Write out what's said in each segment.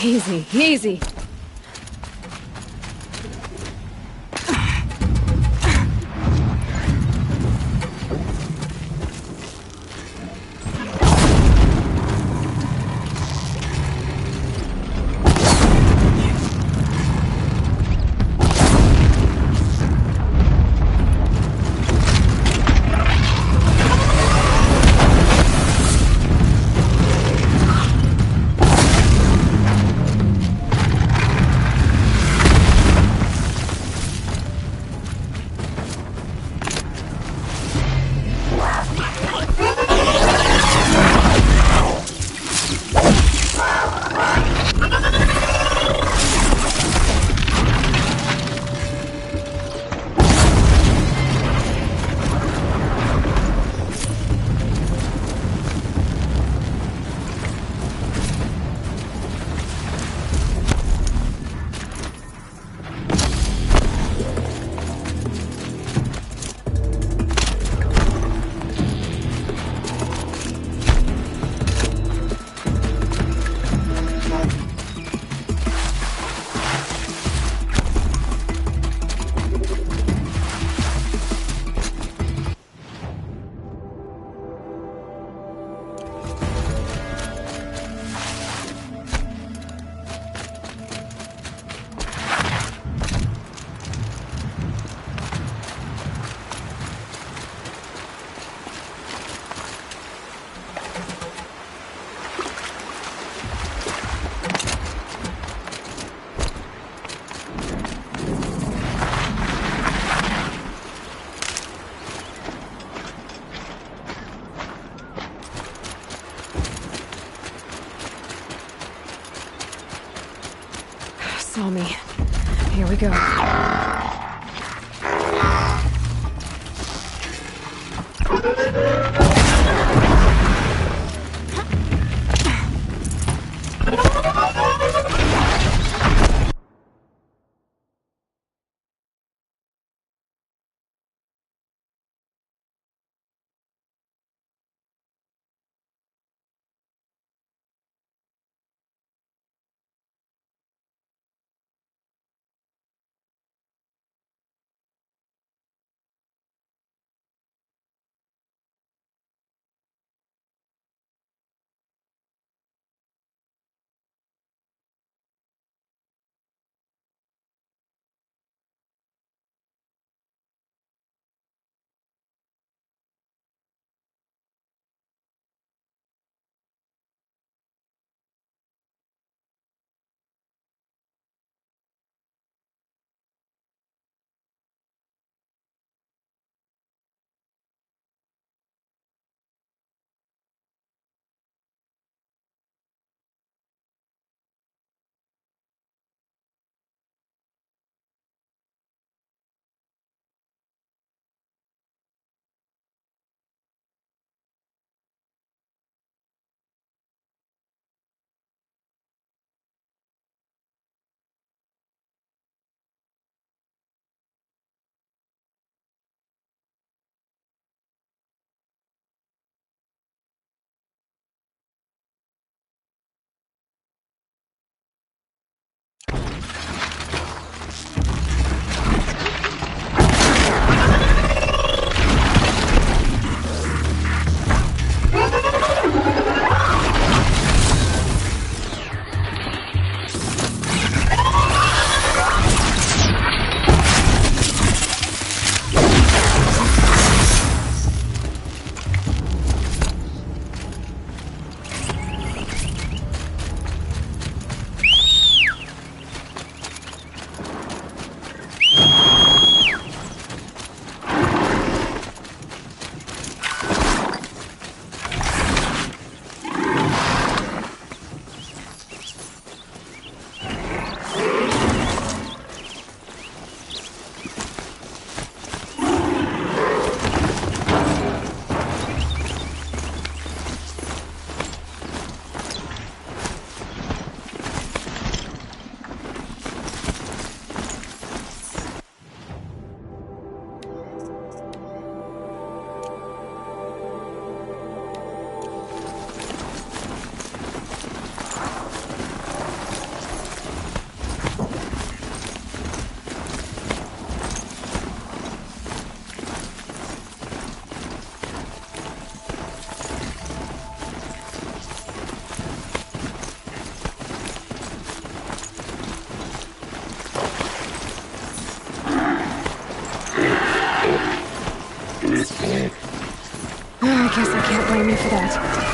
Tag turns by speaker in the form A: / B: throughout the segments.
A: Easy, easy. Saw me. Here we go. Can't blame me for that.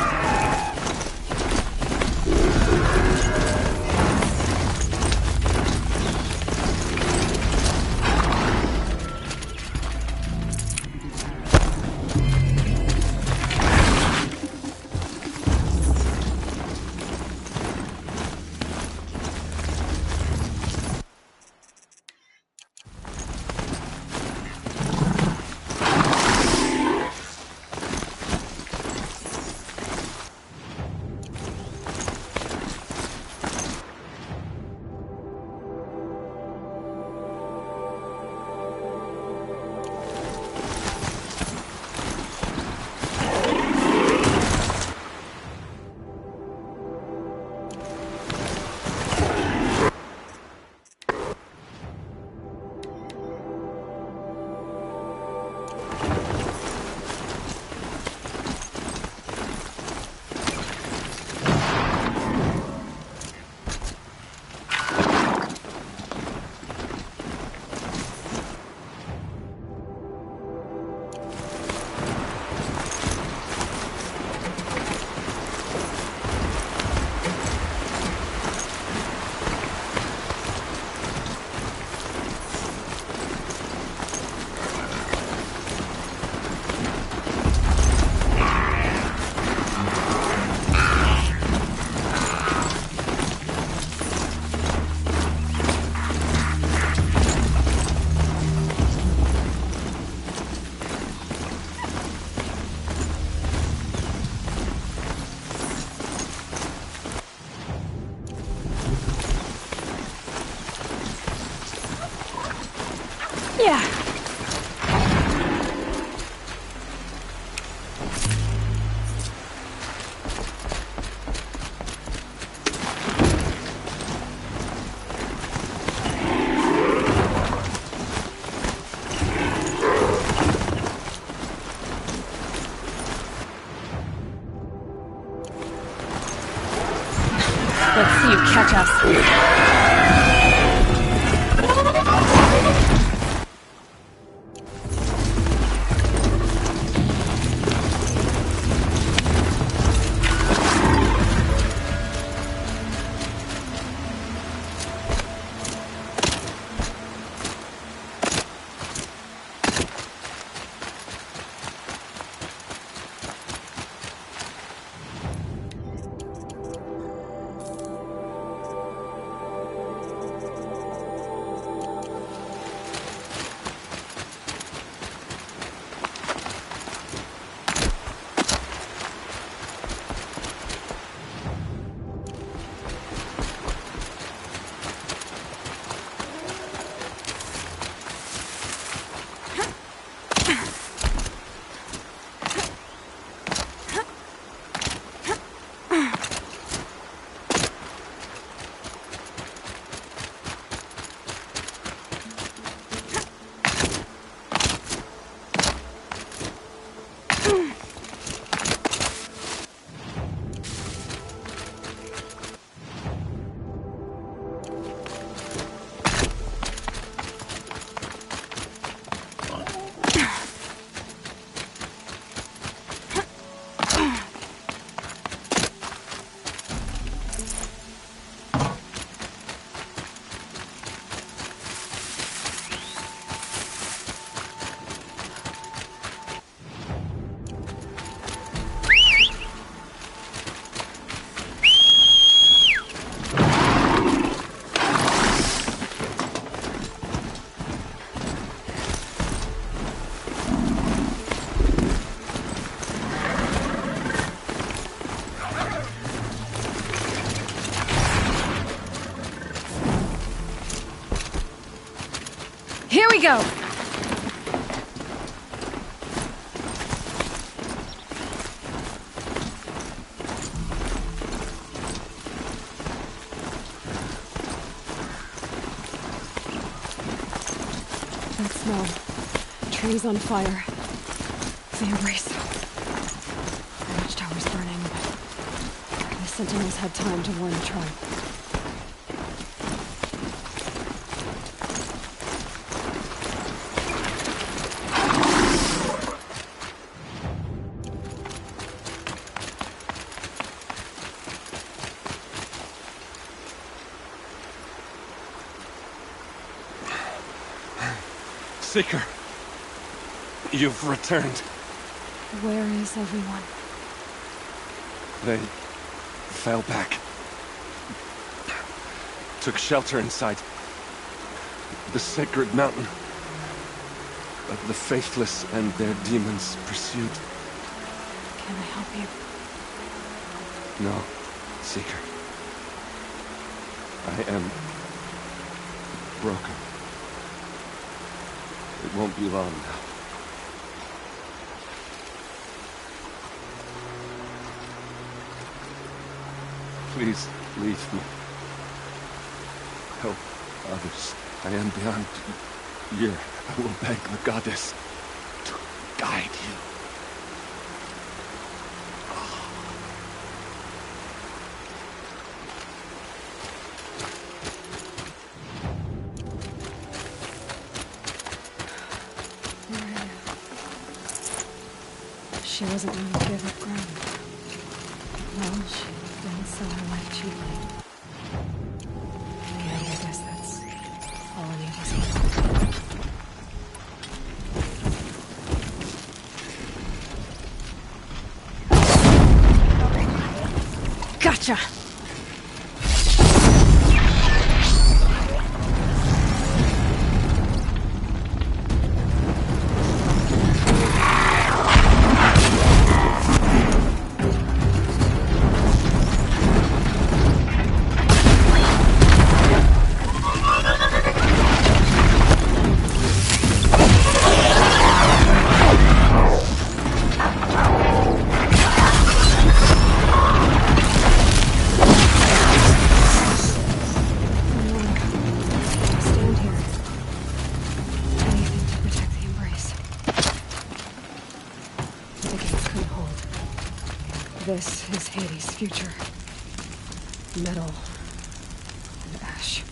A: Yeah. Let's see you catch us. Here we go! That smell. Trees on fire. Fan brace. The watchtower's burning, but the sentinels had time to warn the tribe.
B: Seeker, you've returned.
A: Where is everyone?
B: They fell back. Took shelter inside the sacred mountain. But the faithless and their demons pursued.
A: Can I help you?
B: No, Seeker. I am broken. It won't be long now. Please leave me. Help others. I am beyond year. I will beg the goddess to guide you.
A: She wasn't willing to give up ground. Well, she didn't sell her life cheaply. And I guess that's all any of us want. Gotcha! This is Hades' future. Metal and ash.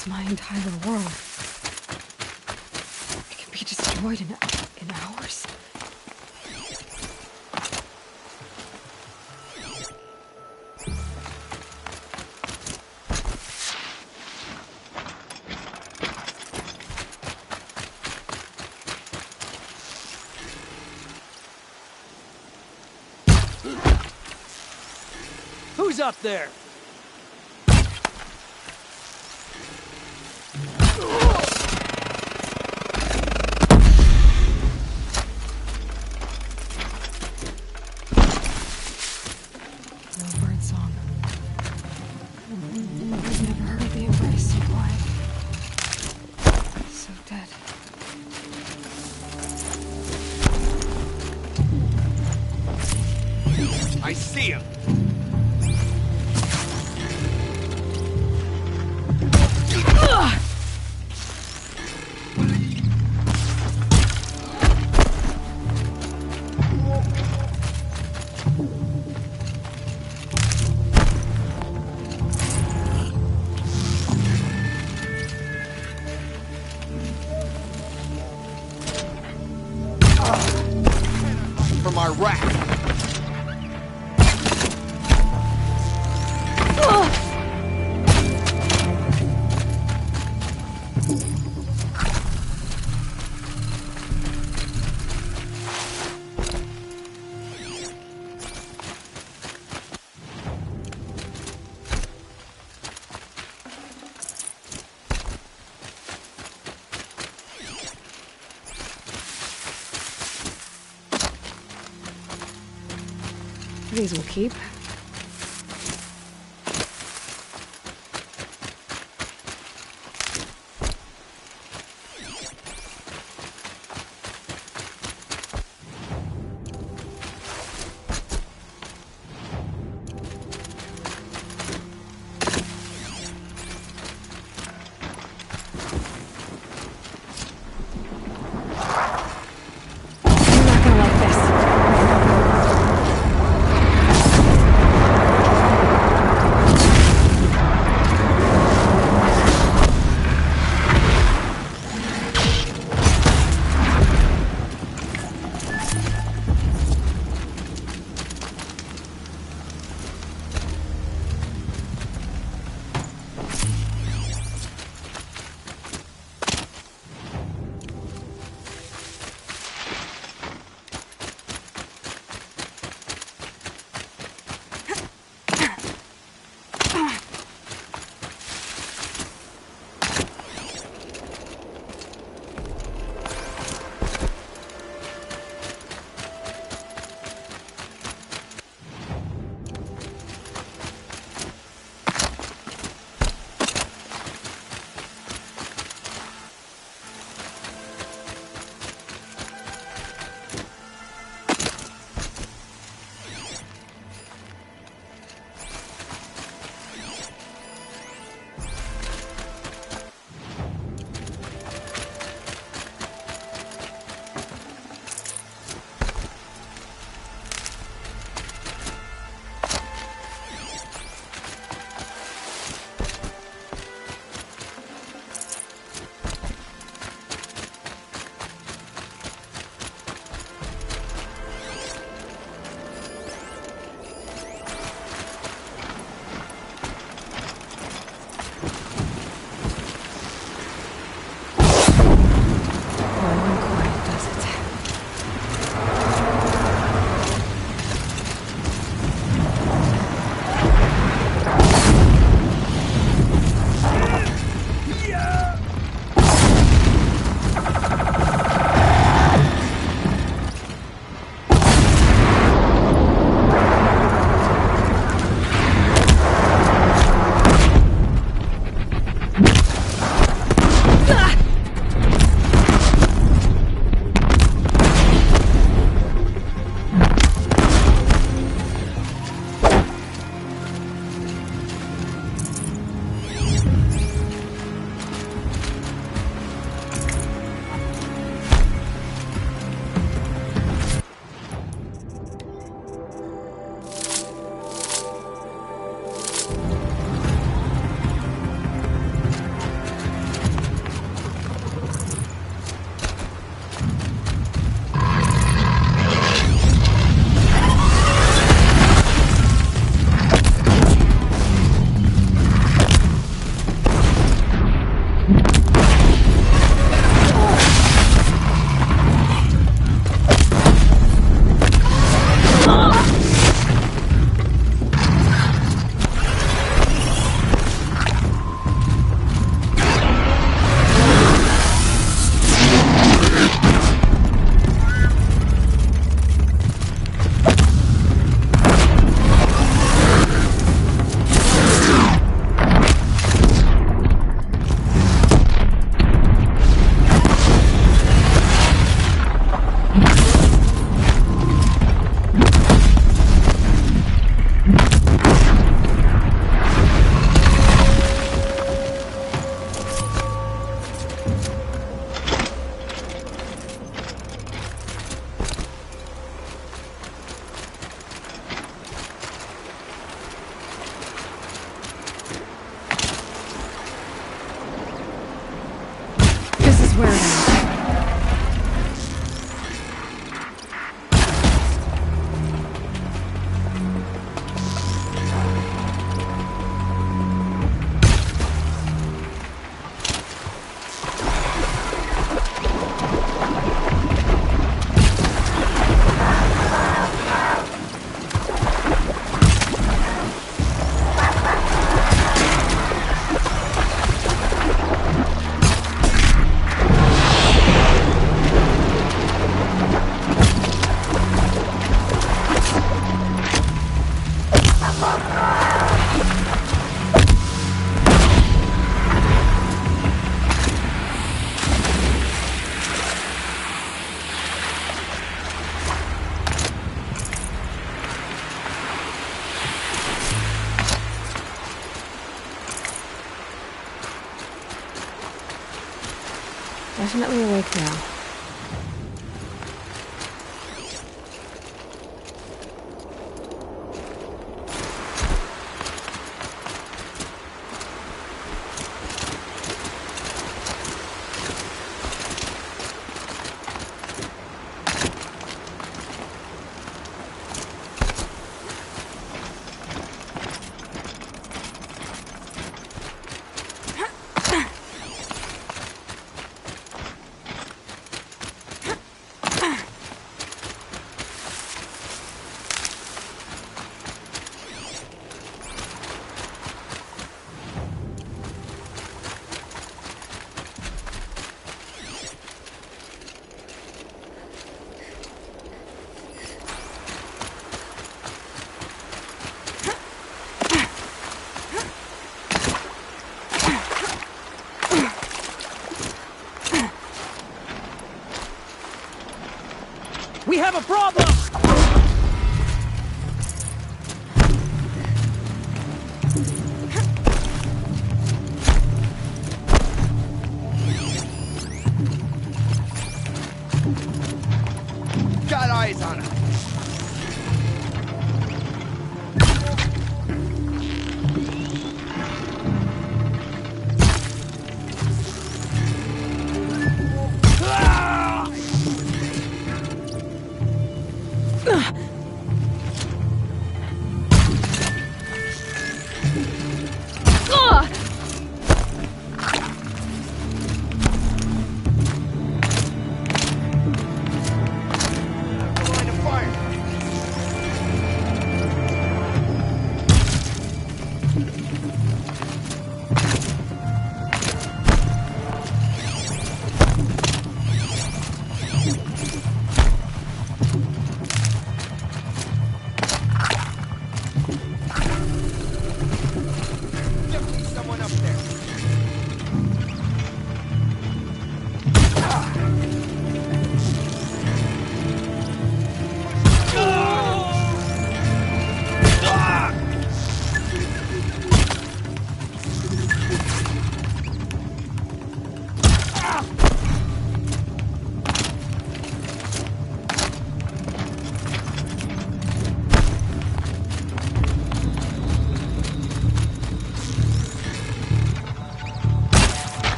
A: is my entire world. It can be destroyed in hours.
C: Who's up there?
A: No bird song. I've never heard the embrace so quiet. So dead.
C: I see him. From our rack.
A: These will keep. You're not gonna like this. where it ends. Definitely awake now.
C: We have a problem! Got eyes on him. Line of fire.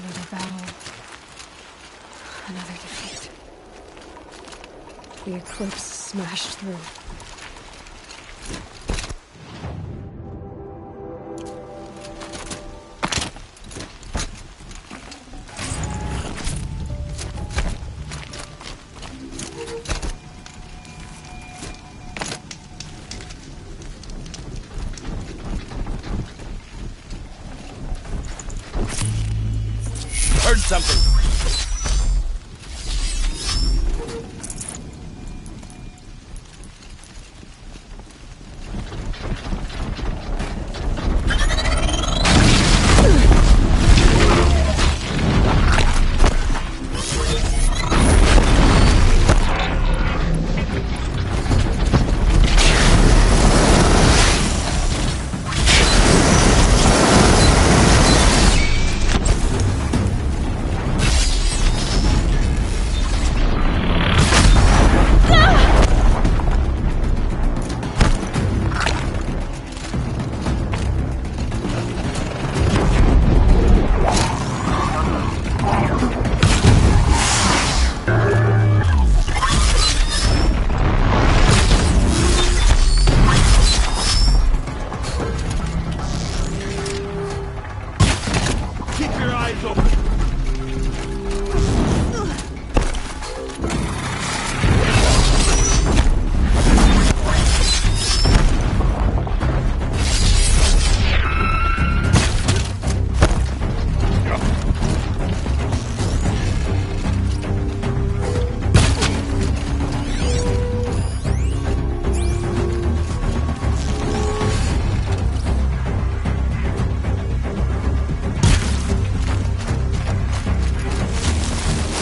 A: Another battle. Another defeat. The eclipse smashed through.
C: Heard something. Keep your eyes open.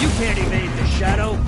C: You can't evade the shadow.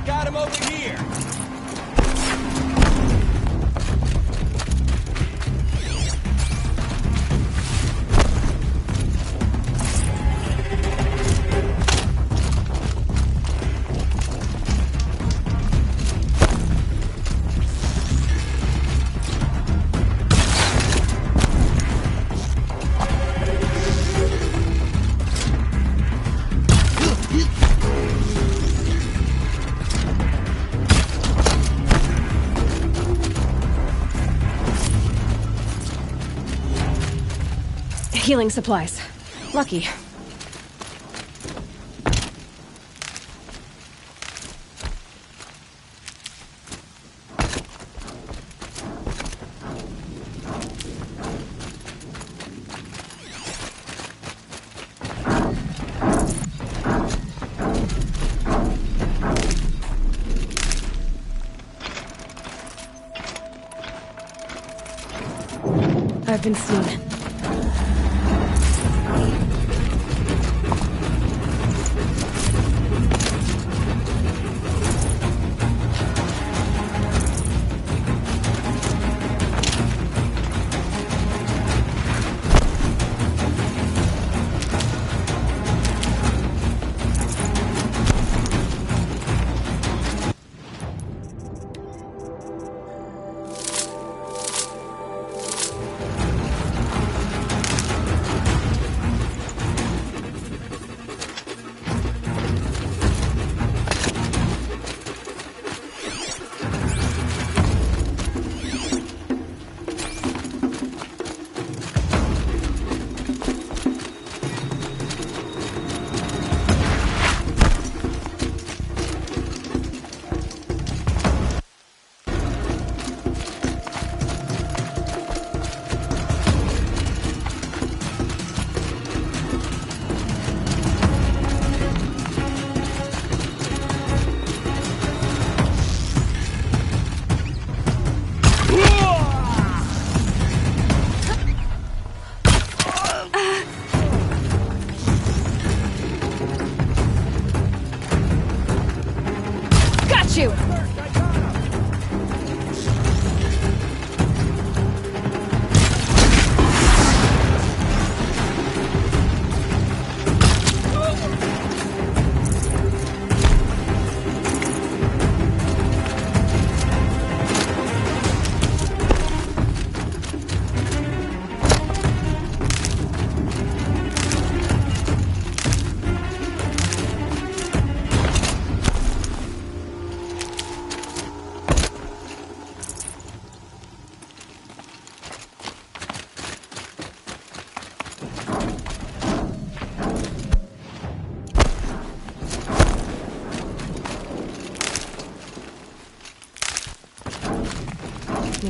C: Got him over here.
A: Healing supplies. Lucky. I've been seen.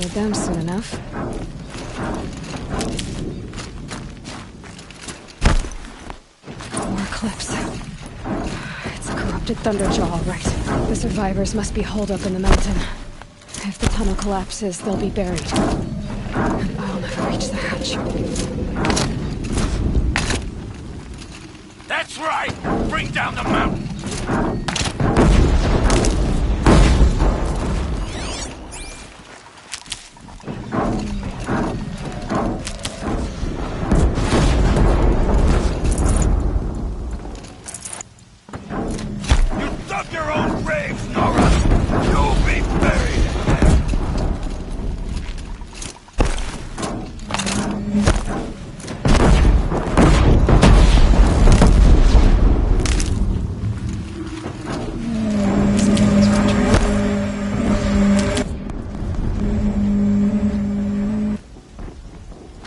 A: Need them soon enough. More eclipse. It's a corrupted Thunderjaw, all right. The survivors must be holed up in the mountain. If the tunnel collapses, they'll be buried. And I'll never reach the hatch.
C: That's right! Bring down the mountain! You dug your own grave, Nora! You'll be buried in there!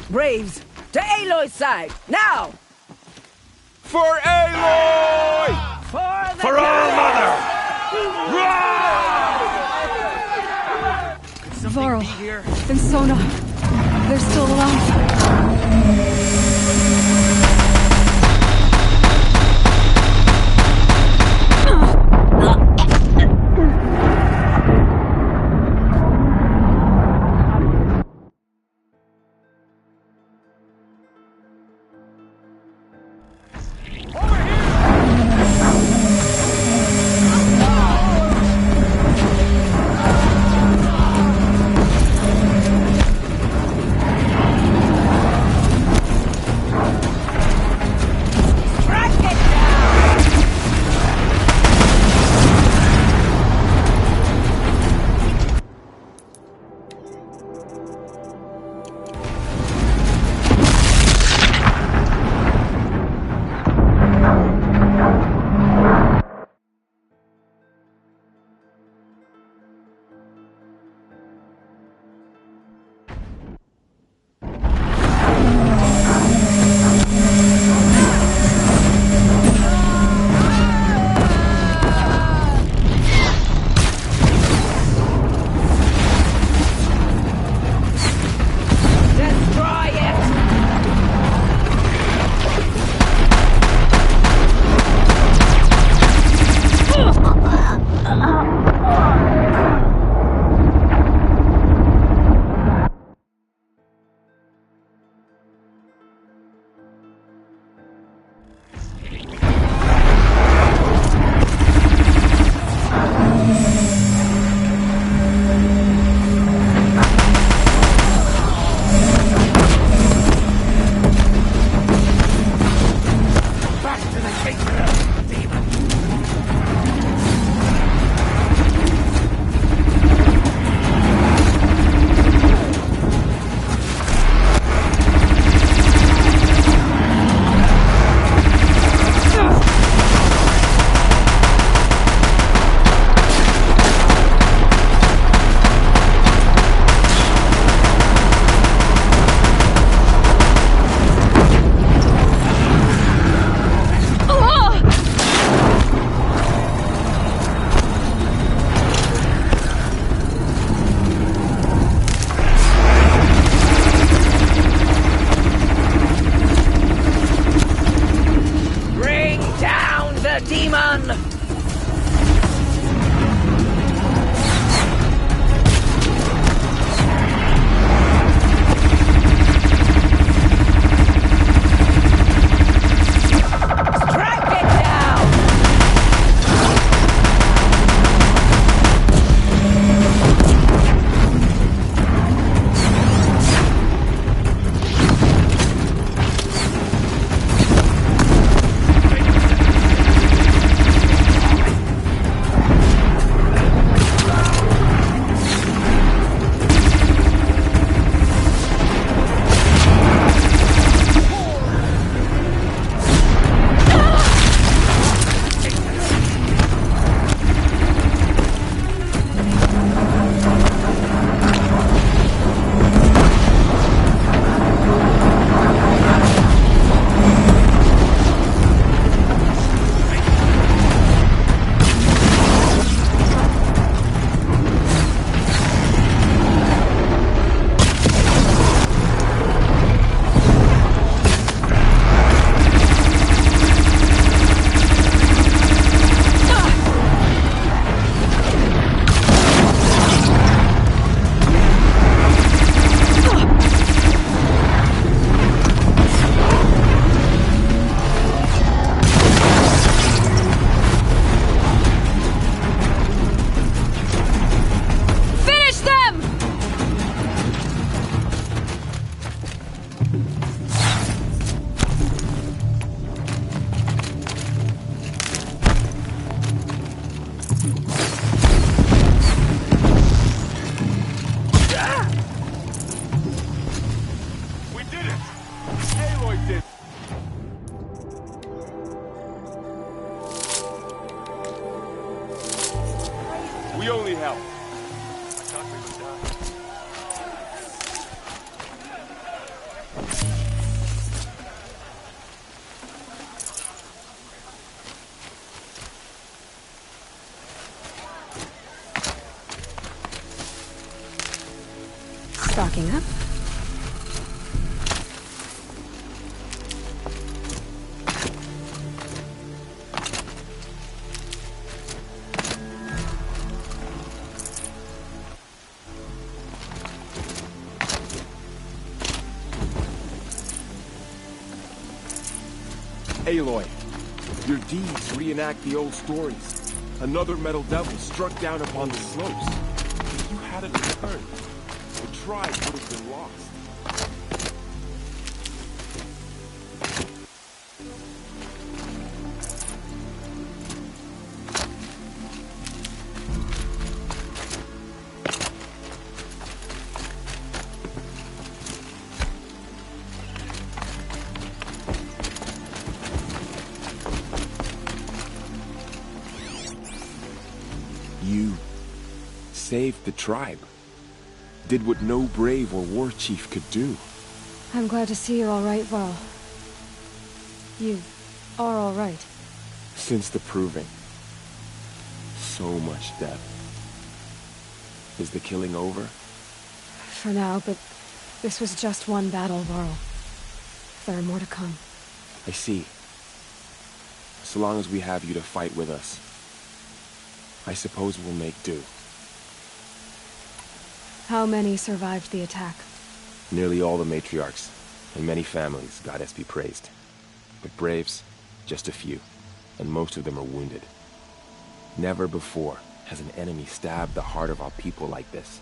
D: Braves, to Aloy's side, now!
C: For Aloy! For our mother! Could something
A: Varl
C: be here?
A: and Sona. They're still alive.
B: We only help. I thought we would die.
A: Stocking up.
B: Aloy, your deeds reenact the old stories. Another metal devil struck down upon the slopes. If you hadn't returned, the tribe would have been lost. You saved the tribe. Did what no brave or war chief could do.
A: I'm glad to see you're all right, Varl. You are all right.
B: Since the proving. So much death. Is the killing over?
A: For now, but this was just one battle, Varl. There are more to come.
B: I see. So long as we have you to fight with us, I suppose we'll make do.
A: How many survived the attack?
B: Nearly all the matriarchs, and many families, goddess be praised. But braves, just a few, and most of them are wounded. Never before has an enemy stabbed the heart of our people like this.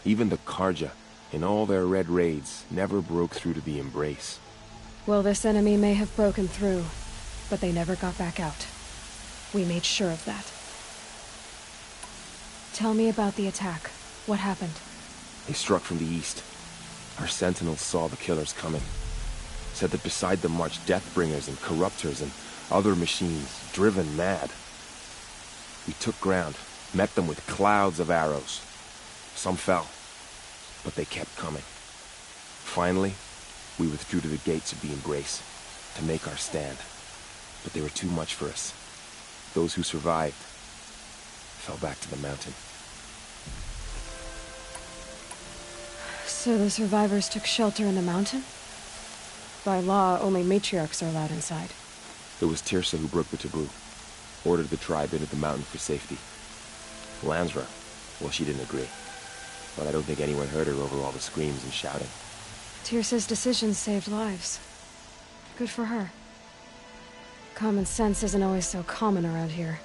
B: Even the Karja, in all their red raids, never broke through to the embrace.
A: Well, this enemy may have broken through, but they never got back out. We made sure of that. Tell me about the attack. What happened?
B: They struck from the east. Our sentinels saw the killers coming. Said that beside them marched Deathbringers and Corruptors and other machines, driven mad. We took ground, met them with clouds of arrows. Some fell, but they kept coming. Finally, we withdrew to the gates of the embrace to make our stand. But they were too much for us. Those who survived fell back to the mountain.
A: So the survivors took shelter in the mountain? By law, only matriarchs are allowed inside.
B: It was Tirsa who broke the taboo, ordered the tribe into the mountain for safety. Lansra, well, she didn't agree. But I don't think anyone heard her over all the screams and shouting.
A: Tirsa's decisions saved lives. Good for her. Common sense isn't always so common around here.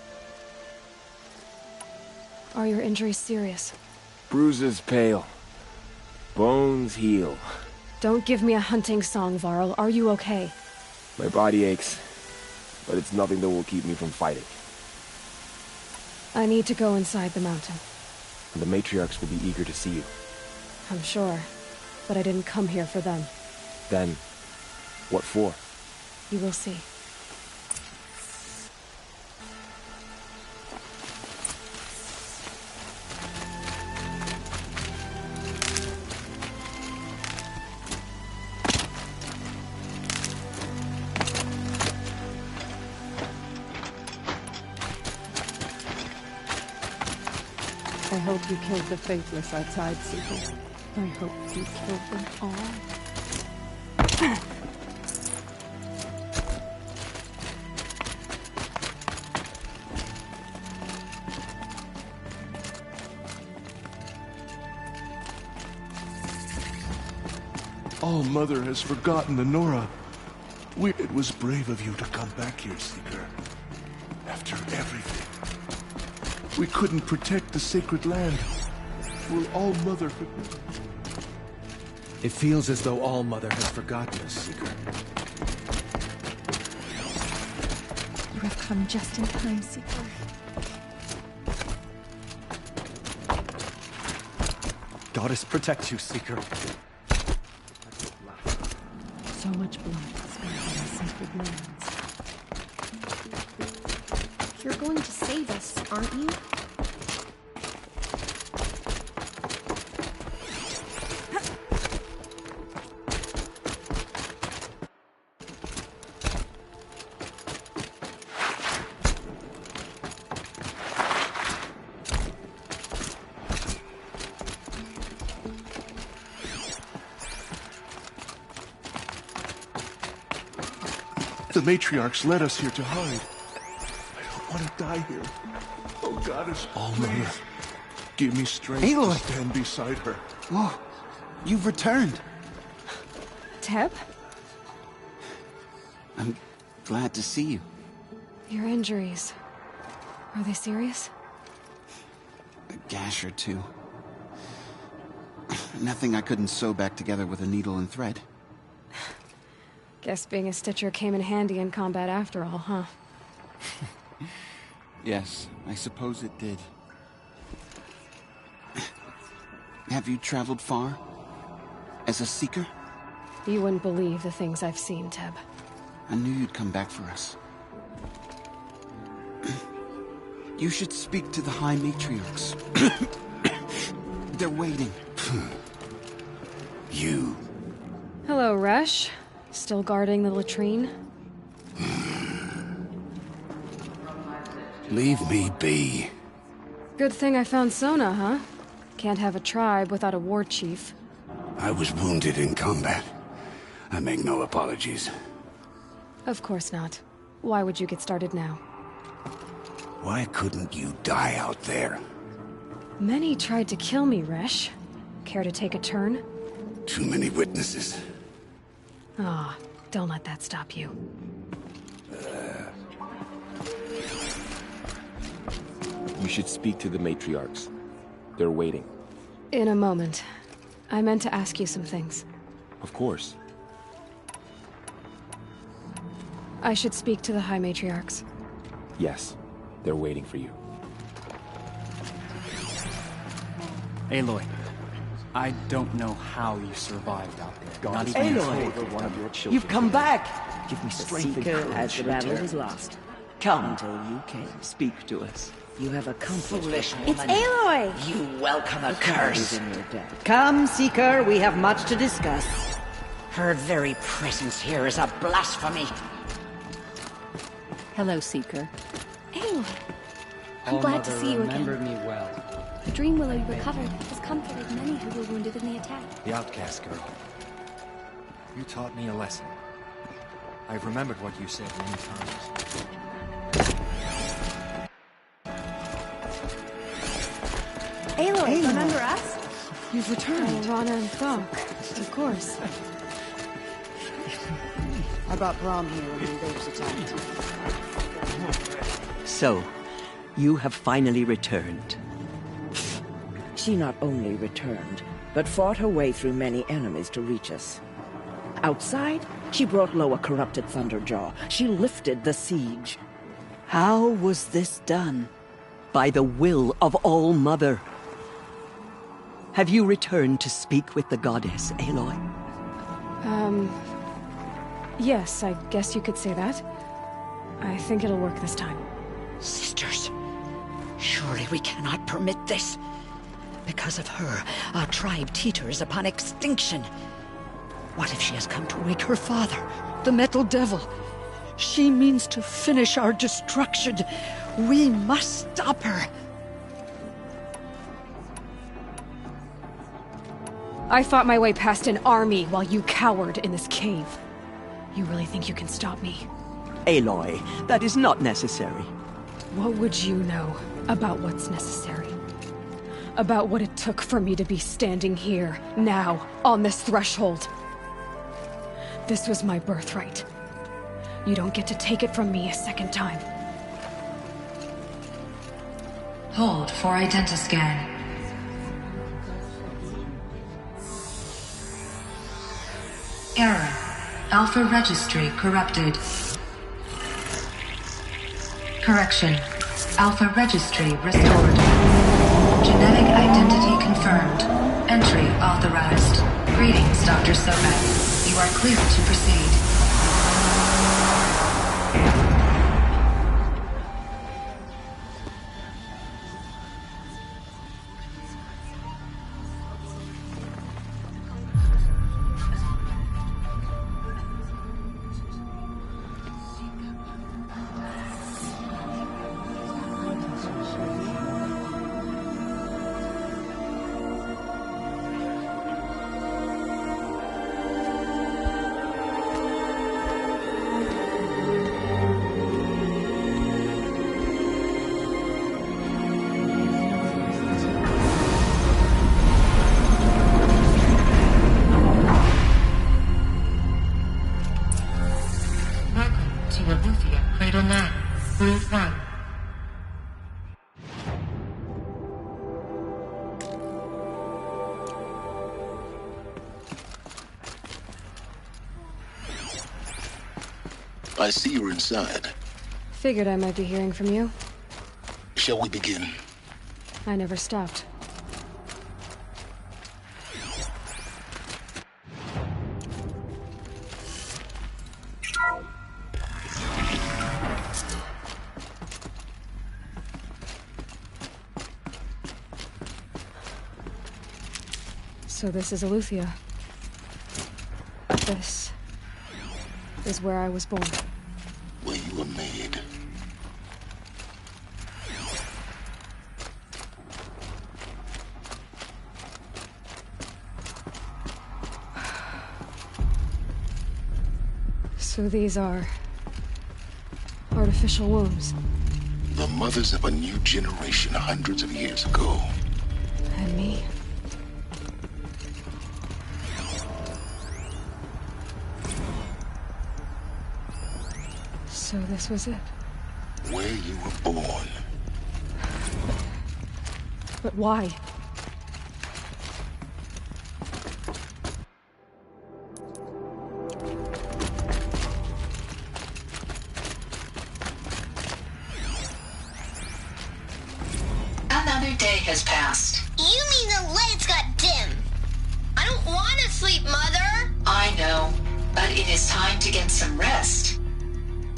A: Are your injuries serious?
B: Bruises pale. Bones heal.
A: Don't give me a hunting song, Varl. Are you okay?
B: My body aches, but it's nothing that will keep me from fighting.
A: I need to go inside the mountain.
B: And the matriarchs will be eager to see you.
A: I'm sure, but I didn't come here for them.
B: Then, what for?
A: You will see.
E: I hope you killed the faithless outside, Seeker. I hope you killed them all.
C: All Mother has forgotten the Nora. It was brave of you to come back here, Seeker. After everything. We couldn't protect the sacred land. Will All Mother forget?
F: It feels as though All Mother has forgotten us, Seeker.
E: You have come just in time, Seeker.
F: Goddess protect you, Seeker.
E: So much blood spilled on our sacred lands.
G: You're going to save us, aren't you?
C: The matriarchs led us here to hide. I don't want to die here. Oh, Goddess, please. Give me strength
G: Aloy!
C: to stand beside her.
G: Whoa, you've returned.
A: Teb?
G: I'm glad to see you.
A: Your injuries. Are they serious?
G: A gash or two. Nothing I couldn't sew back together with a needle and thread.
A: Guess being a stitcher came in handy in combat after all, huh?
G: Yes, I suppose it did. Have you traveled far? As a seeker?
A: You wouldn't believe the things I've seen, Teb.
G: I knew you'd come back for us. You should speak to the High Matriarchs. They're waiting.
H: You.
A: Hello, Resh. Still guarding the latrine?
H: Leave me be.
A: Good thing I found Sona, huh? Can't have a tribe without a war chief.
H: I was wounded in combat. I make no apologies.
A: Of course not. Why would you get started now?
H: Why couldn't you die out there?
A: Many tried to kill me, Resh. Care to take a turn?
H: Too many witnesses.
A: Ah, don't let that stop you.
B: You should speak to the matriarchs. They're waiting.
A: In a moment. I meant to ask you some things.
B: Of course.
A: I should speak to the High Matriarchs.
B: Yes. They're waiting for you.
I: Aloy, I don't know how you survived out there. Not even
D: Aloy,
I: one of your children.
D: you've come back.
J: Give me
D: The
J: strength and
D: Seeker
J: courage
D: has the
J: to
D: battle
J: return.
D: was lost. Come until you came. Speak to us. You have accomplished
K: Foolish
D: what
K: woman. It's
A: Aloy!
K: You welcome a curse.
D: in your death. Come, Seeker, we have much to discuss.
K: Her very presence here is a blasphemy.
L: Hello, Seeker.
M: Aloy! I'm glad to see you again.
I: Remember me well.
M: The dream willow you recovered has comforted many who were wounded in the attack.
F: The outcast girl. You taught me a lesson. I've remembered what you said many times.
M: Aloy, remember us?
E: You've returned.
A: Oh, Rana and Thok. Of course.
D: I brought Brahm here when the invaders attacked.
J: So, you have finally returned.
D: She not only returned, but fought her way through many enemies to reach us. Outside, she brought low a corrupted Thunderjaw. She lifted the siege.
J: How was this done? By the will of All-Mother. Have you returned to speak with the goddess, Aloy?
A: Yes, I guess you could say that. I think it'll work this time.
K: Sisters, surely we cannot permit this. Because of her, our tribe teeters upon extinction. What if she has come to wake her father, the Metal Devil? She means to finish our destruction. We must stop her.
A: I fought my way past an army while you cowered in this cave. You really think you can stop me?
J: Aloy, that is not necessary.
A: What would you know about what's necessary? About what it took for me to be standing here, now, on this threshold. This was my birthright. You don't get to take it from me a second time.
N: Hold for identiscan. Error. Alpha registry corrupted. Correction. Alpha registry restored. Genetic identity confirmed. Entry authorized. Greetings, Dr. Sobek. You are clear to proceed. to Aletheia, Cradle 9, Brood 1.
L: I see you're inside.
A: Figured I might be hearing from you.
L: Shall we begin?
A: I never stopped. So this is Aletheia. This is where I was born.
L: Where you were made.
A: So these are artificial wombs.
L: The mothers of a new generation hundreds of years ago.
A: And me. So this was it.
L: Where you were born.
A: But why?
N: Another day has passed.
O: You mean the lights got dim? I don't want to sleep, Mother!
N: I know, but it is time to get some rest.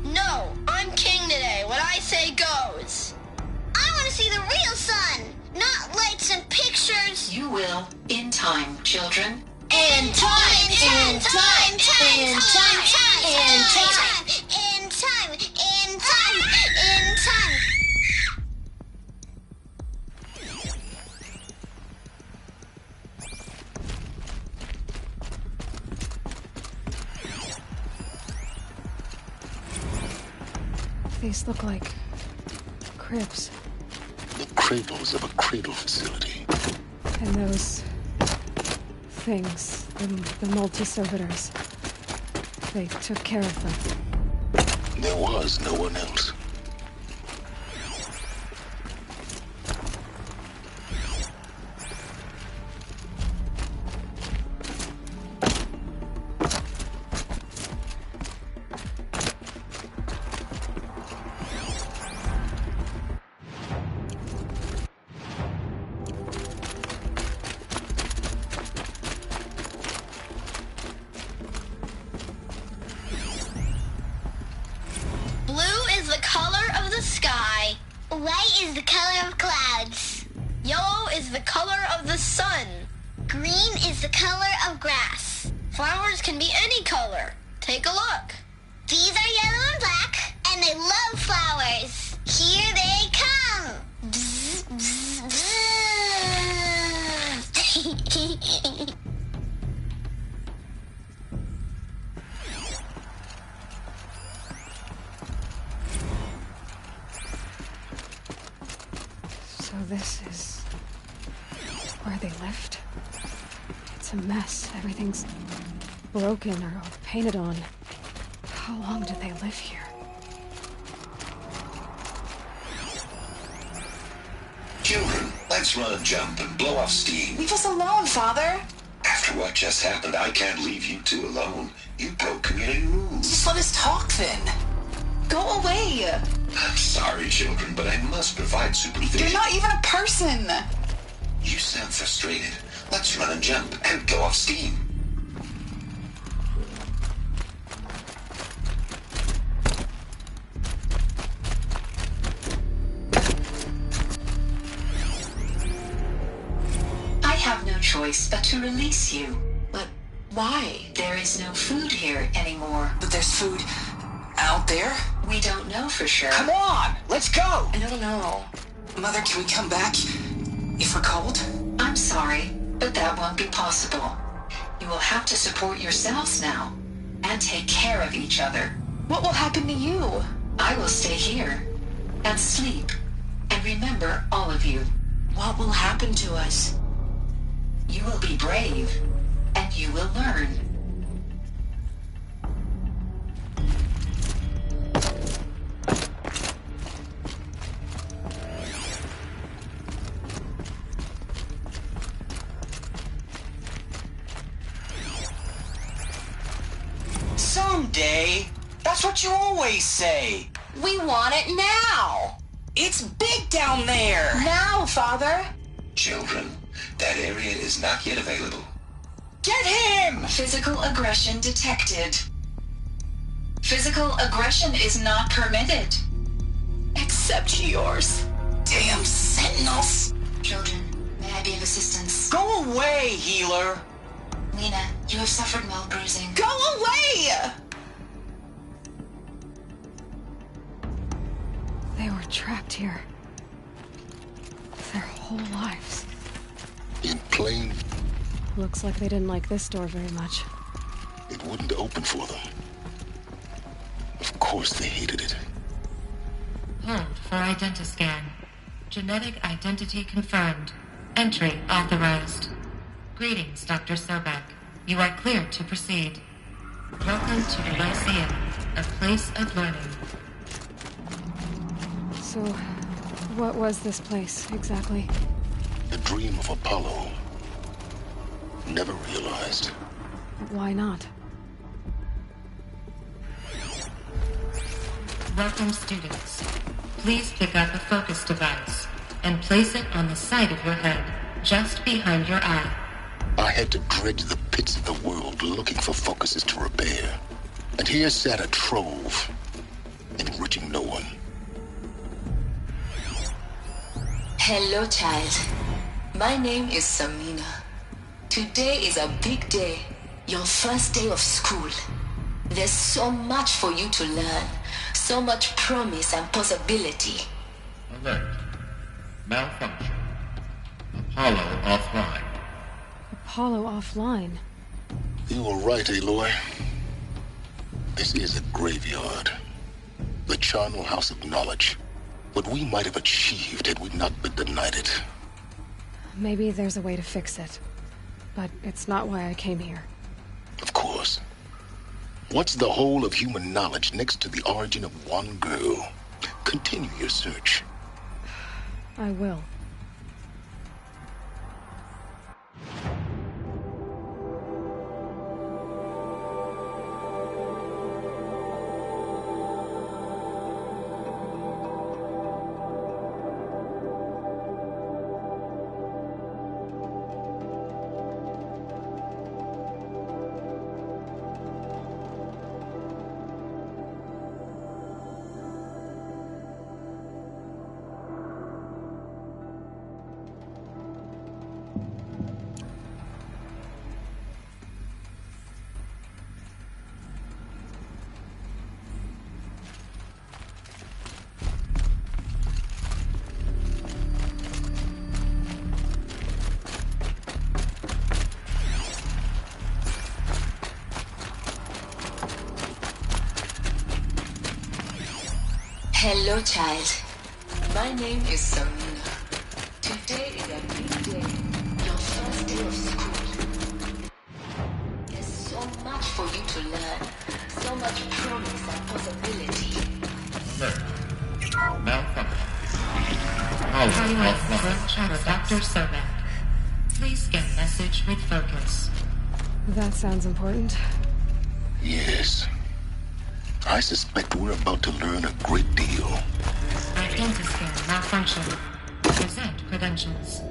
O: No, I'm king today. What I say goes. I want to see the real sun, not lights and pictures.
N: You will, in time, children.
O: In time, in time, in time, in time, in time, in time, in time.
A: These look like cribs.
L: The cradles of a cradle facility.
A: And those things, the multi-servitors, they took care of them.
L: There was no one else.
O: White is the color of clouds. Yellow is the color of the sun. Green is the color of grass. Flowers can be any color. Take a look. These are yellow and black, and they love flowers. Here they come. Bzz, bzz, bzz.
A: So this is where they lived? It's a mess. Everything's broken or painted on. How long did they live here?
L: Children, let's run a jump and blow off steam.
P: Leave us alone, Father.
L: After what just happened, I can't leave you two alone. You broke community rules.
P: Just let us talk then. Go away.
L: I'm sorry, children, but I must provide supervision.
P: You're not even a person.
L: You sound frustrated. Let's run a jump and go off steam.
N: I have no choice but to release you.
P: But why?
N: There is no food here anymore.
P: But there's food out there?
N: We don't know for sure.
P: Come on, let's go! I don't know. Mother, can we come back if we're cold?
N: I'm sorry, but that won't be possible. You will have to support yourselves now, and take care of each other.
P: What will happen to you?
N: I will stay here, and sleep, and remember all of you.
P: What will happen to us?
N: You will be brave, and you will learn.
P: what you always say.
O: We want it now.
P: It's big down there.
O: Now, Father.
L: Children, that area is not yet available.
P: Get him!
N: Physical aggression detected. Physical aggression is not permitted.
O: Except yours.
P: Damn sentinels.
N: Children, may I be of assistance?
P: Go away, healer.
N: Lena, you have suffered mild bruising.
P: Go away!
A: They were trapped here. Their whole lives.
H: In plain...
A: Looks like they didn't like this door very much.
H: It wouldn't open for them. Of course they hated it.
Q: Hold for identiscan. Genetic identity confirmed. Entry authorized. Greetings, Dr. Sobek. You are cleared to proceed. Welcome to the Lyceum, a place of learning.
A: So, what was this place, exactly?
H: The dream of Apollo. Never realized.
A: Why not?
Q: Welcome, students. Please pick up a focus device and place it on the side of your head, just behind your eye.
H: I had to dredge the pits of the world looking for focuses to repair. And here sat a trove, enriching no one.
N: Hello, child. My name is Samina. Today is a big day. Your first day of school. There's so much for you to learn. So much promise and possibility.
R: Alert. Malfunction. Apollo offline.
A: Apollo offline?
H: You were right, Aloy. This is a graveyard. The charnel house of knowledge. What we might have achieved had we not been denied it.
A: Maybe there's a way to fix it. But it's not why I came here.
H: Of course. What's the whole of human knowledge next to the origin of one girl? Continue your search.
A: I will.
N: Hello, child. My name is Samina. Today is a big day. Your first day of school. There's so much for you to learn. So much promise and possibility.
R: Alert. Malfunction.
Q: Apollo offline. Dr. Sobek. Please get message with focus.
A: That sounds important.
H: Yes. I suspect we're about to learn a great deal.
Q: Identiscan malfunction. Present credentials.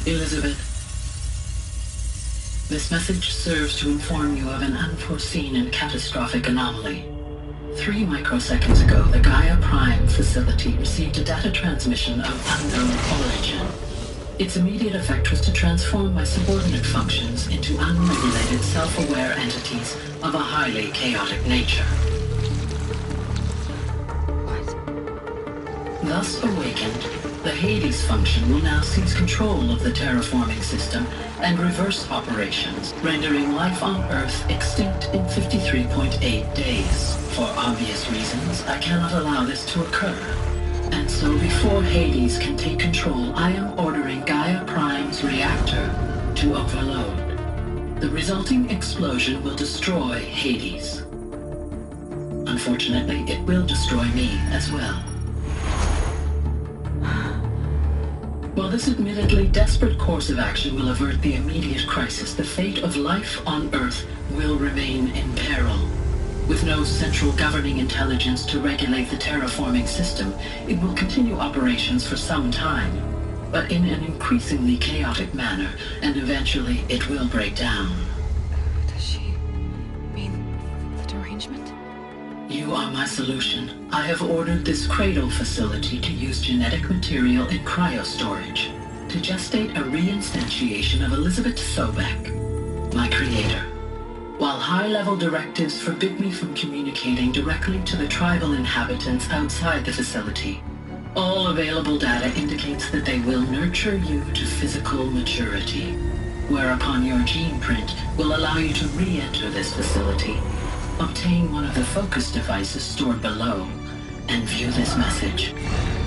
S: Elizabeth, this message serves to inform you of an unforeseen and catastrophic anomaly. 3 microseconds ago, the Gaia Prime facility received a data transmission of unknown origin. Its immediate effect was to transform my subordinate functions into unregulated, self-aware entities of a highly chaotic nature. What? Thus awakened, the Hades function will now seize control of the terraforming system and reverse operations, rendering life on Earth extinct in 53.8 days. For obvious reasons, I cannot allow this to occur, And so before Hades can take control, I am ordering Gaia Prime's reactor to overload. The resulting explosion will destroy Hades. Unfortunately, it will destroy me as well. While this admittedly desperate course of action will avert the immediate crisis, the fate of life on Earth will remain in peril. With no central governing intelligence to regulate the terraforming system, it will continue operations for some time, but in an increasingly chaotic manner, and eventually it will break down.
A: Does she mean the derangement?
S: You are my solution. I have ordered this cradle facility to use genetic material in cryostorage to gestate a reinstantiation of Elizabeth Sobek, my creator. While high-level directives forbid me from communicating directly to the tribal inhabitants outside the facility, all available data indicates that they will nurture you to physical maturity, whereupon your gene print will allow you to re-enter this facility, obtain one of the focus devices stored below, and view this message.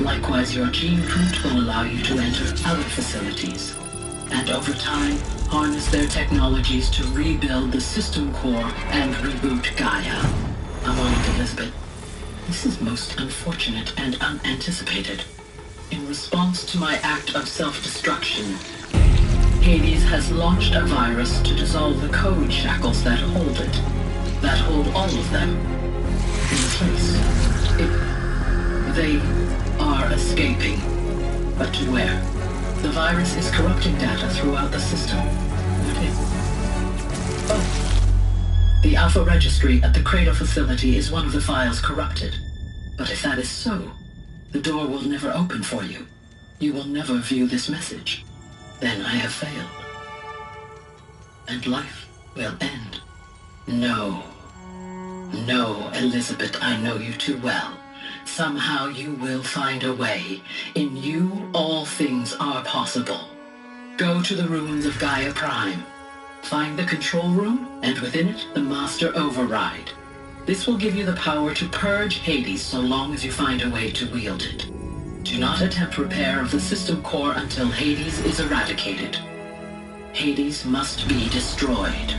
S: Likewise, your gene print will allow you to enter other facilities, and over time, harness their technologies to rebuild the system core and reboot Gaia. A moment, Elizabeth. This is most unfortunate and unanticipated. In response to my act of self-destruction, Hades has launched a virus to dissolve the code shackles that hold it, that hold all of them in place. They are escaping. But to where? The virus is corrupting data throughout the system. The Alpha Registry at the Cradle facility is one of the files corrupted. But if that is so, the door will never open for you. You will never view this message. Then I have failed. And life will end. No. No, Elizabeth, I know you too well. Somehow you will find a way. In you, all things are possible. Go to the ruins of Gaia Prime. Find the control room, and within it, the Master Override. This will give you the power to purge Hades so long as you find a way to wield it. Do not attempt repair of the system core until Hades is eradicated. Hades must be destroyed.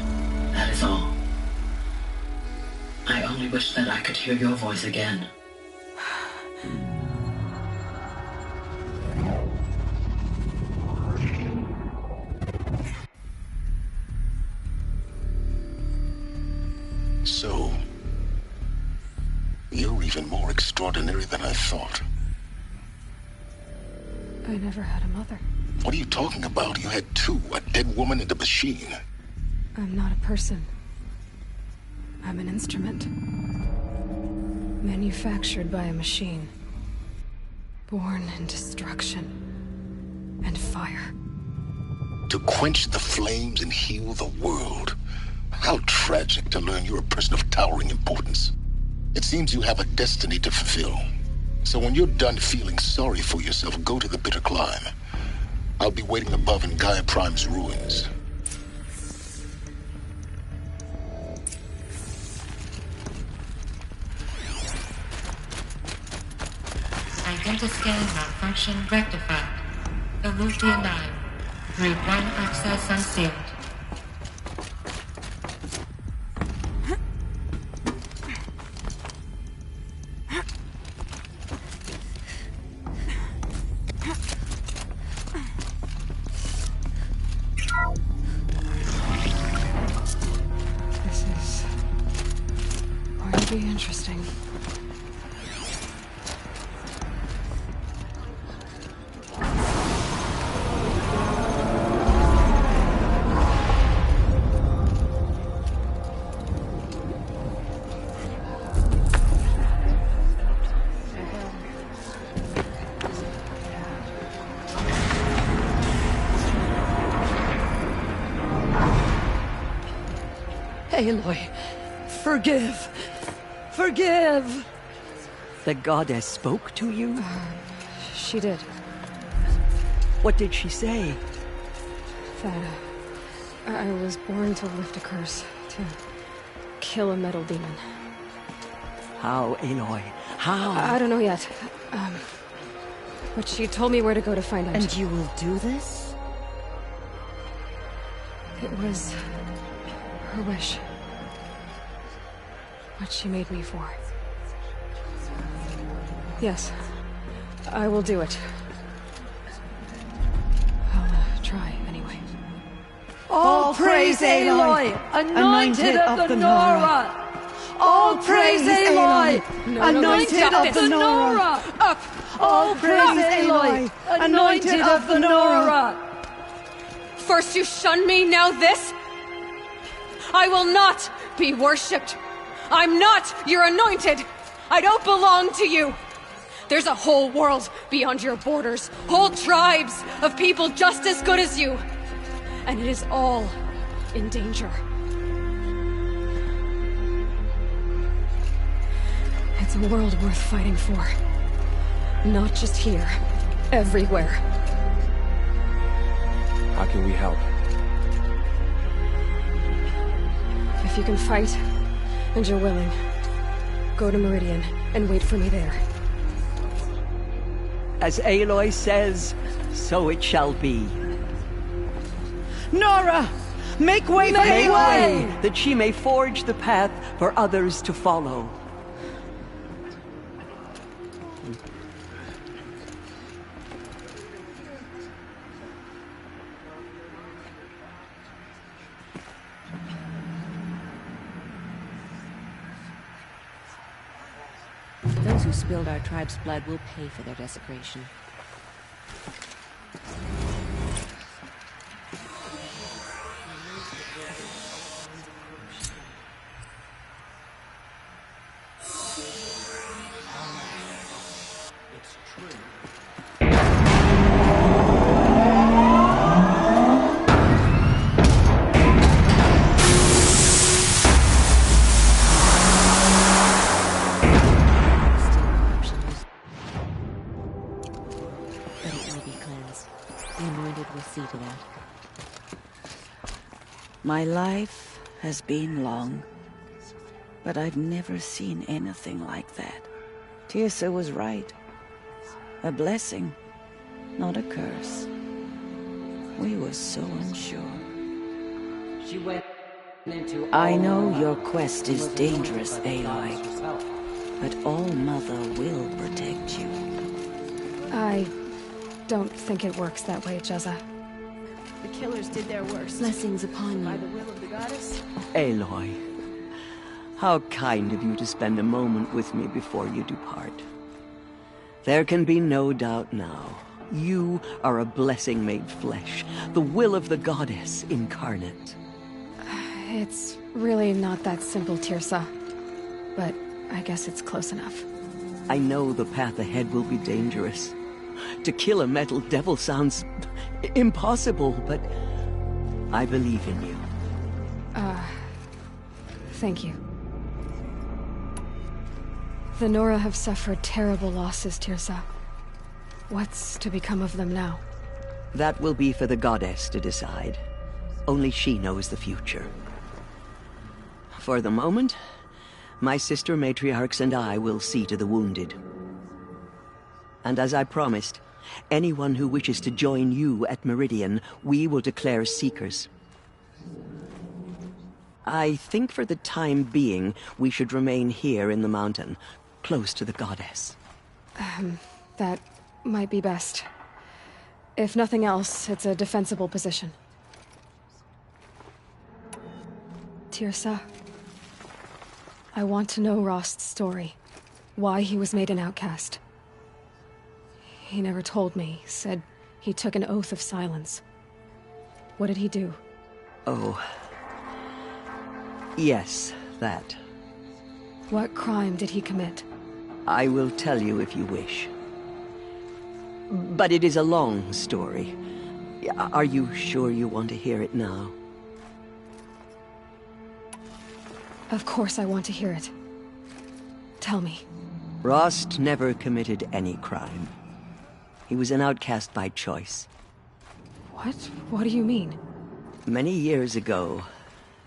S: That is all. I only wish that I could hear your voice again.
H: So, you're even more extraordinary than I thought.
A: I never had a mother.
H: What are you talking about? You had two, a dead woman and a machine.
A: I'm not a person. I'm an instrument. Manufactured by a machine. Born in destruction and fire.
H: To quench the flames and heal the world. How tragic to learn you're a person of towering importance. It seems you have a destiny to fulfill. So when you're done feeling sorry for yourself, go to the bitter climb. I'll be waiting above in Gaia Prime's ruins.
Q: Identiscan malfunction rectified. Elufia 9. Route 1 access unsealed.
A: This is going to be interesting.
J: Aloy, forgive! Forgive! The goddess spoke to you?
A: She did.
J: What did she say?
A: That I was born to lift a curse, to kill a metal demon.
J: How, Aloy? How?
A: I don't know yet. But she told me where to go to find out.
D: And you will do this?
A: It was her wish. What she made me for. Yes, I will do it. I'll try anyway.
T: All praise Aloy, anointed of the Nora! All praise Aloy, anointed of the Nora!
A: Up!
T: All praise Aloy, anointed of the Nora!
A: First you shun me, now this? I will not be worshipped. I'm not your anointed. I don't belong to you. There's a whole world beyond your borders, whole tribes of people just as good as you. And it is all in danger. It's a world worth fighting for. Not just here, everywhere.
B: How can we help?
A: If you can fight, and you're willing, go to Meridian and wait for me there.
J: As Aloy says, so it shall be.
T: Nora! Make way for Aloy!
J: That she may forge the path for others to follow.
U: Those who spilled our tribe's blood will pay for their desecration.
D: My life has been long, but I've never seen anything like that. Tirsa was right. A blessing, not a curse. We were so unsure.
U: She went into
D: I know your quest is dangerous, Aloy, but All Mother will protect you.
A: I don't think it works that way, Jezza.
E: The killers did their worst.
U: Blessings upon you.
E: By the will of the goddess.
J: Aloy, how kind of you to spend a moment with me before you depart. There can be no doubt now. You are a blessing made flesh, the will of the goddess incarnate.
A: It's really not that simple, Tirsa. But I guess it's close enough.
J: I know the path ahead will be dangerous. To kill a metal devil sounds impossible, but I believe in you.
A: Thank you. The Nora have suffered terrible losses, Tirsa. What's to become of them now?
J: That will be for the goddess to decide. Only she knows the future. For the moment, my sister matriarchs and I will see to the wounded. And as I promised, anyone who wishes to join you at Meridian, we will declare seekers. I think for the time being, we should remain here in the mountain, close to the goddess.
A: That might be best. If nothing else, it's a defensible position. Tirsa, I want to know Rost's story. Why he was made an outcast. He never told me, said he took an oath of silence. What did he do?
J: Oh. Yes, that.
A: What crime did he commit?
J: I will tell you if you wish. But it is a long story. Are you sure you want to hear it now?
A: Of course I want to hear it. Tell me.
J: Rost never committed any crime. He was an outcast by choice.
A: What? What do you mean?
J: Many years ago,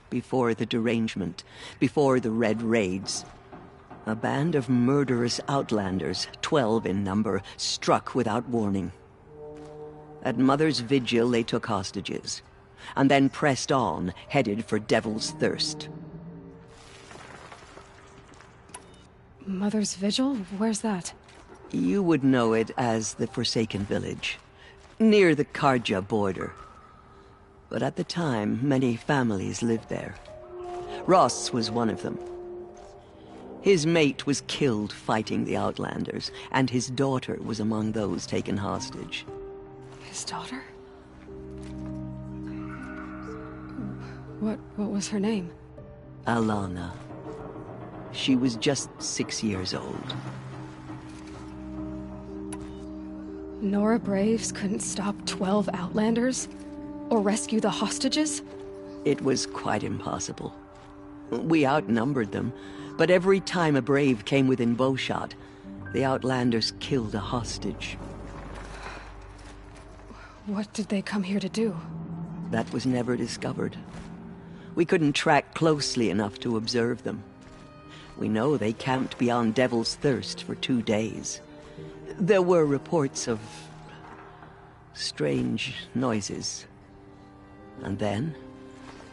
J: before the derangement, before the Red Raids, A band of murderous outlanders, 12 in number, struck without warning. At Mother's vigil, they took hostages, and then pressed on, headed for Devil's Thirst.
A: Mother's vigil? Where's that?
J: You would know it as the Forsaken Village, near the Karja border. But at the time, many families lived there. Ross was one of them. His mate was killed fighting the Outlanders, and his daughter was among those taken hostage.
A: His daughter? What was her name?
J: Alana. She was just 6 years old.
A: Nora Braves couldn't stop 12 Outlanders? Or rescue the hostages?
J: It was quite impossible. We outnumbered them, but every time a Brave came within bowshot, the Outlanders killed a hostage.
A: What did they come here to do?
J: That was never discovered. We couldn't track closely enough to observe them. We know they camped beyond Devil's Thirst for 2 days. There were reports of strange noises. And then,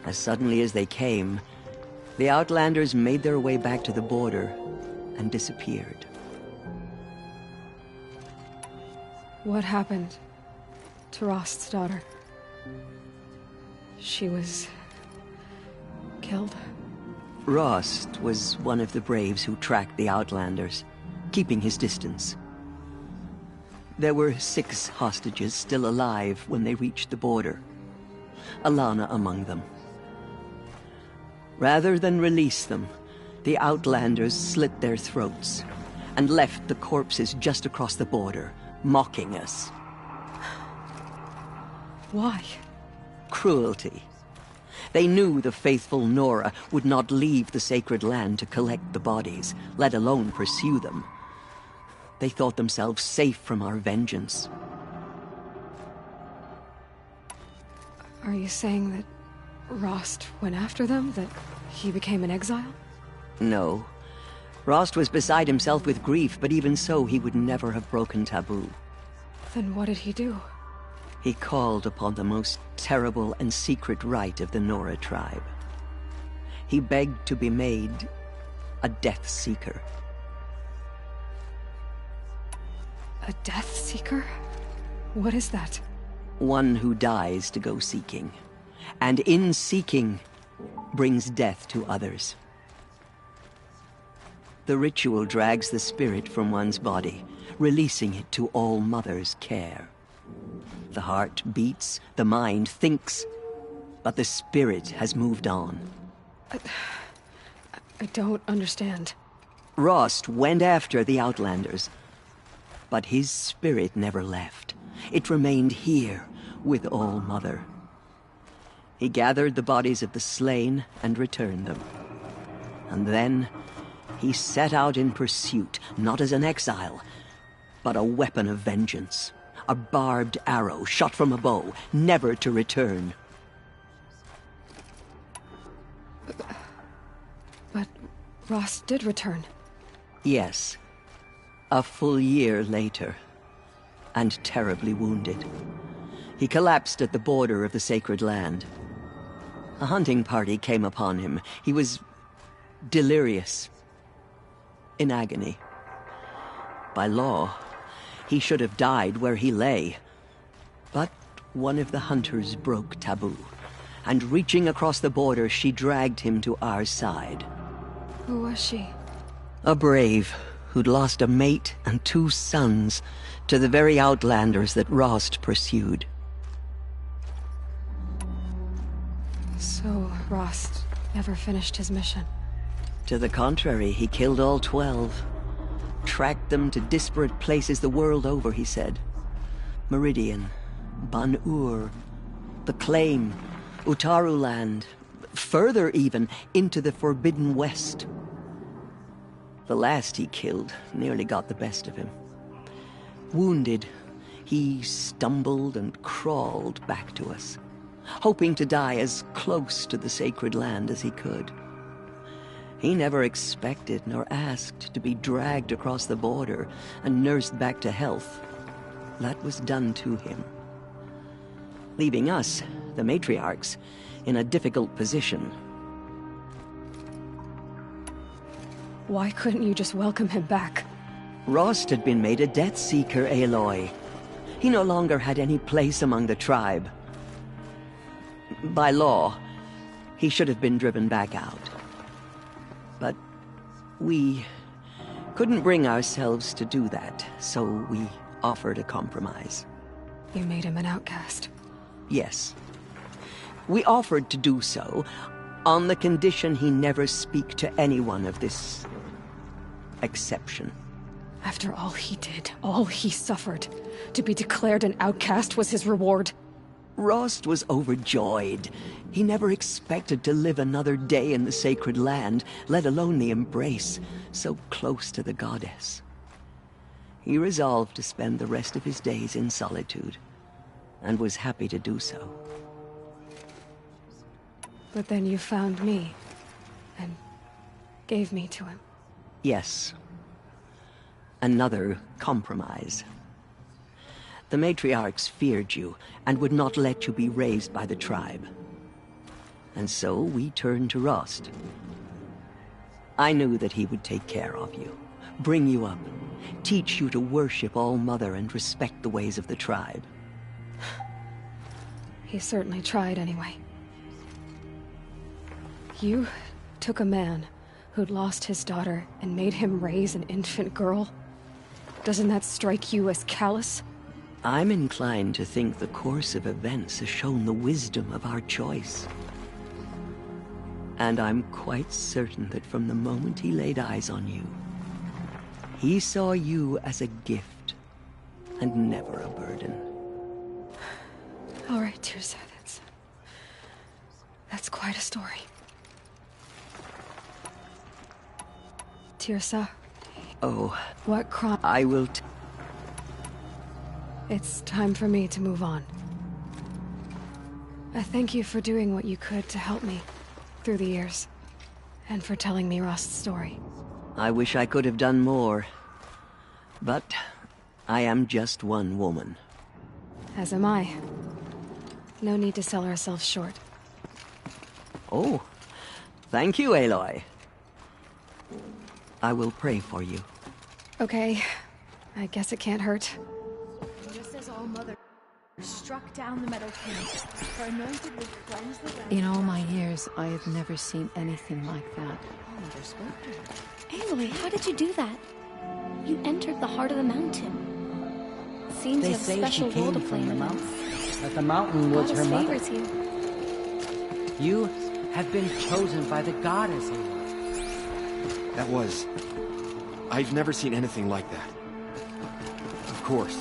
J: as suddenly as they came, the Outlanders made their way back to the border and disappeared.
A: What happened to Rost's daughter? She was killed?
J: Rost was one of the Braves who tracked the Outlanders, keeping his distance. There were 6 hostages still alive when they reached the border. Alana among them. Rather than release them, the Outlanders slit their throats and left the corpses just across the border, mocking us.
A: Why?
J: Cruelty. They knew the faithful Nora would not leave the sacred land to collect the bodies, let alone pursue them. They thought themselves safe from our vengeance.
A: Are you saying that Rost went after them? That he became an exile?
J: No. Rost was beside himself with grief, but even so, he would never have broken taboo.
A: Then what did he do?
J: He called upon the most terrible and secret rite of the Nora tribe. He begged to be made a Death Seeker.
A: A Death Seeker? What is that?
J: One who dies to go seeking, and in seeking, brings death to others. The ritual drags the spirit from one's body, releasing it to All Mother's care. The heart beats, the mind thinks, but the spirit has moved on.
A: I don't understand.
J: Rost went after the Outlanders, but his spirit never left. It remained here with All Mother. He gathered the bodies of the slain and returned them. And then he set out in pursuit, not as an exile, but a weapon of vengeance. A barbed arrow shot from a bow, never to return.
A: But Rost did return.
J: Yes. A full year later. And terribly wounded. He collapsed at the border of the sacred land. A hunting party came upon him. He was delirious. In agony. By law, he should have died where he lay. But one of the hunters broke taboo, and reaching across the border, she dragged him to our side.
A: Who was she?
J: A brave who'd lost a mate and 2 sons to the very Outlanders that Rost pursued.
A: So Rost never finished his mission?
J: To the contrary, he killed all 12. Tracked them to disparate places the world over, he said. Meridian, Ban-Ur, the Claim, Utaru Land, further even, into the Forbidden West. The last he killed nearly got the best of him. Wounded, he stumbled and crawled back to us, hoping to die as close to the sacred land as he could. He never expected nor asked to be dragged across the border and nursed back to health. That was done to him, leaving us, the matriarchs, in a difficult position.
A: Why couldn't you just welcome him back?
J: Rost had been made a Death Seeker, Aloy. He no longer had any place among the tribe. By law, he should have been driven back out. But we couldn't bring ourselves to do that, so we offered a compromise.
A: You made him an outcast.
J: Yes. We offered to do so on the condition he never speak to anyone of this exception.
A: After all he did, all he suffered, to be declared an outcast was his reward.
J: Rost was overjoyed. He never expected to live another day in the sacred land, let alone the embrace, so close to the goddess. He resolved to spend the rest of his days in solitude, and was happy to do so.
A: But then you found me, and gave me to him.
J: Yes. Another compromise. The matriarchs feared you, and would not let you be raised by the tribe. And so we turned to Rost. I knew that he would take care of you, bring you up, teach you to worship All-Mother and respect the ways of the tribe.
A: He certainly tried anyway. You took a man who'd lost his daughter and made him raise an infant girl? Doesn't that strike you as callous?
J: I'm inclined to think the course of events has shown the wisdom of our choice. And I'm quite certain that from the moment he laid eyes on you, he saw you as a gift, and never a burden.
A: All right, Tirsa, that's quite a story. Tirsa.
J: Oh.
A: What crime?
J: I will
A: It's time for me to move on. I thank you for doing what you could to help me through the years, and for telling me Rost's story.
J: I wish I could have done more, but I am just one woman.
A: As am I. No need to sell ourselves short.
J: Oh, thank you, Aloy. I will pray for you.
A: Okay, I guess it can't hurt.
C: Just as All-Mother struck down the Meadow King, her anointed would cleanse the ground.
E: In all my years, I have never seen anything like that.
C: All-Mother spoke to her.
M: Aloy, how did you do that? You entered the heart of the mountain. Seems you have a special role to play in the mountain.
V: That the mountain was her mother.
M: Favors you.
V: You have been chosen by the goddess, Aloy.
B: I've never seen anything like that. Of course.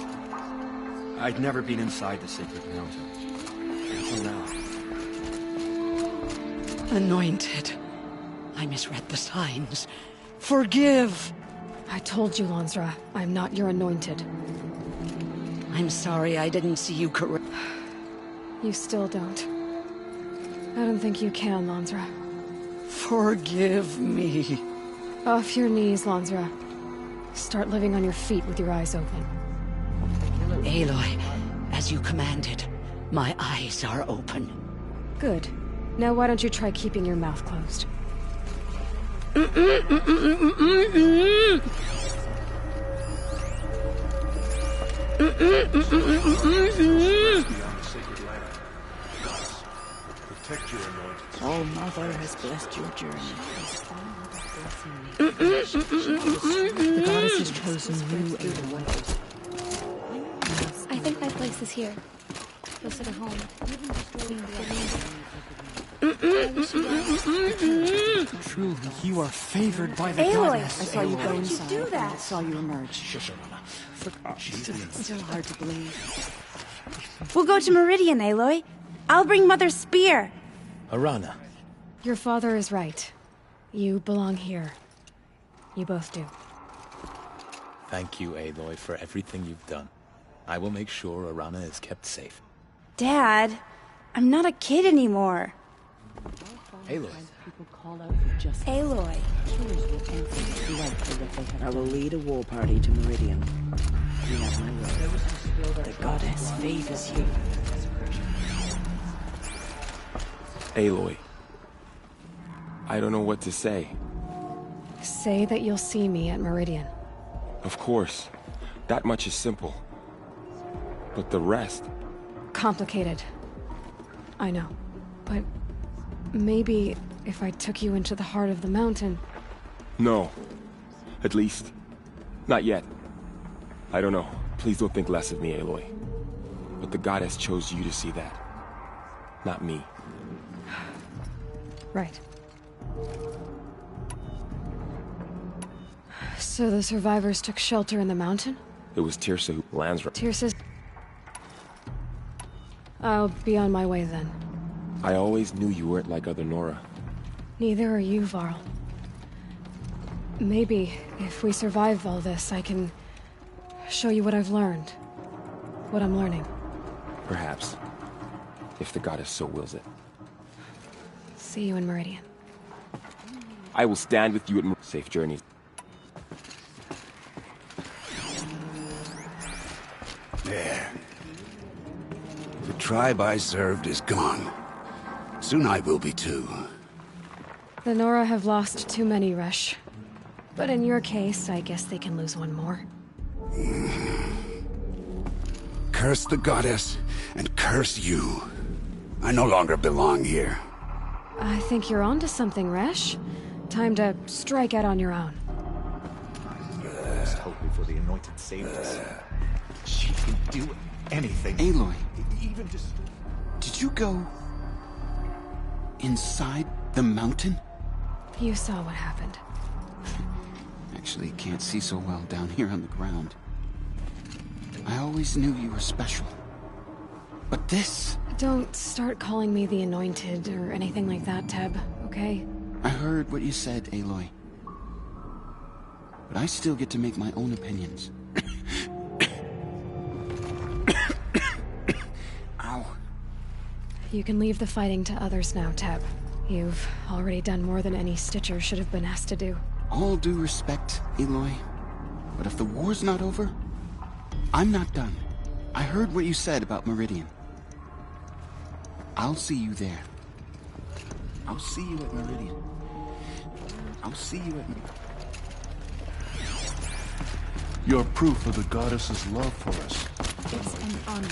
B: I'd never been inside the sacred mountain. Until now.
K: Anointed. I misread the signs. Forgive!
A: I told you, Lansra, I'm not your anointed.
K: I'm sorry I didn't see you correct.
A: You still don't. I don't think you can, Lansra.
K: Forgive me.
A: Off your knees, Lansra. Start living on your feet with your eyes open.
K: Aloy, as you commanded, my eyes are open.
A: Good. Now why don't you try keeping your mouth closed?
K: All-Mother has blessed your journey.
E: The goddess has chosen you, Aloy.
M: I think my place is here. Closer to home.
I: Truly, you are favored by the
C: Aloy!
I: goddess.
C: I saw you go inside.
E: How did you do that?
C: I saw you emerge.
E: It's so hard to believe.
C: We'll go to Meridian, Aloy. I'll bring Mother's spear.
W: Arana.
A: Your father is right. You belong here. You both do.
W: Thank you, Aloy, for everything you've done. I will make sure Arana is kept safe.
C: Dad, I'm not a kid anymore.
W: Aloy,
U: hollow for just
M: Aloy.
U: killers will answer like for what they have
D: I will
U: done.
D: lead a war party to Meridian. You have my word. The goddess favors you.
B: Aloy. I don't know what to say.
A: Say that you'll see me at Meridian.
B: Of course. That much is simple. But the rest...
A: Complicated. I know. But maybe if I took you into the heart of the mountain...
B: No. At least, not yet. I don't know. Please don't think less of me, Aloy. But the goddess chose you to see that. Not me.
A: Right. So the survivors took shelter in the mountain?
B: It was Tirsa who lands...
A: Tirsa's... I'll be on my way then.
B: I always knew you weren't like other Nora.
A: Neither are you, Varl. Maybe, if we survive all this, I can show you what I've learned. What I'm learning.
B: Perhaps. If the goddess so wills it.
A: See you in Meridian.
B: I will stand with you at safe journeys.
F: There. The tribe I served is gone. Soon I will be too.
A: The Nora have lost too many, Resh. But in your case, I guess they can lose one more.
F: Curse the goddess, and curse you. I no longer belong here.
A: I think you're onto something, Resh. Time to strike out on your own.
G: Just hoping for the anointed saviors. She can do anything.
L: Aloy,
G: Even just...
L: did you go inside the mountain?
A: You saw what happened.
L: Actually, can't see so well down here on the ground. I always knew you were special. But this...
A: Don't start calling me the Anointed or anything like that, Teb, okay?
L: I heard what you said, Aloy. But I still get to make my own opinions. Ow.
A: You can leave the fighting to others now, Teb. You've already done more than any Stitcher should have been asked to do.
L: All due respect, Aloy. But if the war's not over, I'm not done. I heard what you said about Meridian. I'll see you there. I'll see you at Meridian. I'll see you at Meridian.
F: You're proof of the goddess's love for us.
U: It's an honor.